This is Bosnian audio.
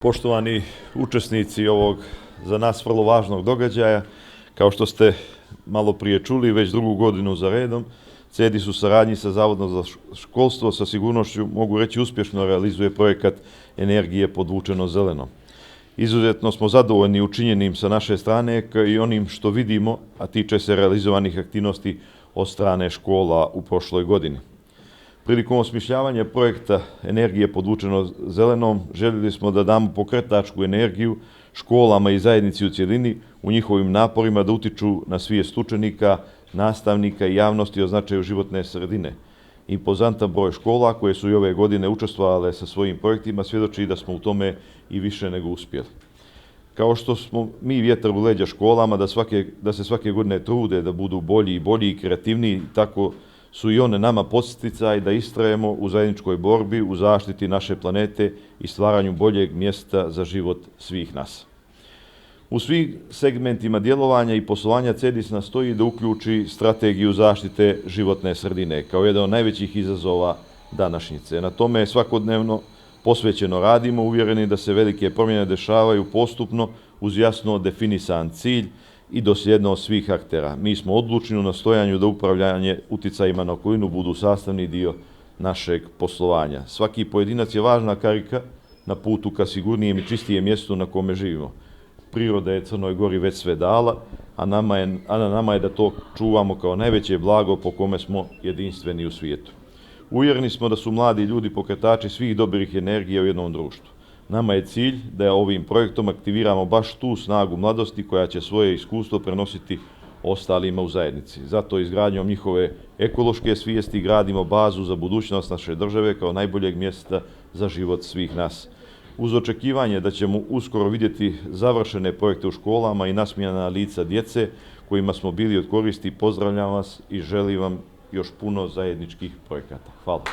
Poštovani učesnici ovog za nas vrlo važnog događaja, kao što ste malo prije čuli, već drugu godinu za redom, CEDIS u saradnji sa Zavodom za školstvo sa sigurnošću, mogu reći, uspješno realizuje projekat Energije podvučeno zeleno. Izuzetno smo zadovoljni učinjenim sa naše strane i onim što vidimo, a tiče se realizovanih aktivnosti od strane škola u prošloj godini. Prilikom osmišljavanja projekta Energije podvučeno zelenom željeli smo da damo pokretačku energiju školama i zajednici u cjelini u njihovim naporima da utiču na svijest učenika, nastavnika i javnosti o značaju životne sredine. Impozantan broj škola koje su i ove godine učestvovale sa svojim projektima svjedoči da smo u tome i više nego uspjeli. Kao što smo mi vjetar u leđa školama da se svake godine trude da budu bolji i kreativniji, tako su i one nama podsticaj da istrajemo u zajedničkoj borbi u zaštiti naše planete i stvaranju boljeg mjesta za život svih nas. U svim segmentima djelovanja i poslovanja CEDIS nastoji da uključi strategiju zaštite životne sredine kao jedan od najvećih izazova današnjice. Na tome svakodnevno posvećeno radimo, uvjereni da se velike promjene dešavaju postupno uz jasno definisan cilj i dosljednost svih aktera. Mi smo odlučni u nastojanju da upravljanje uticajima na okolinu budu sastavni dio našeg poslovanja. Svaki pojedinac je važna karika na putu ka sigurnijem i čistijem mjestu na kome živimo. Priroda je Crnoj Gori već sve dala, a na nama je da to čuvamo kao najveće blago po kome smo jedinstveni u svijetu. Uvjereni smo da su mladi ljudi pokretači svih dobrih energija u jednom društvu. Nama je cilj da ovim projektom aktiviramo baš tu snagu mladosti koja će svoje iskustvo prenositi ostalima u zajednici. Zato izgradnjom njihove ekološke svijesti gradimo bazu za budućnost naše države kao najboljeg mjesta za život svih nas. Uz očekivanje da ćemo uskoro vidjeti završene projekte u školama i nasmijana lica djece kojima smo bili od koristi, pozdravljam vas i želim vam još puno zajedničkih projekata. Hvala.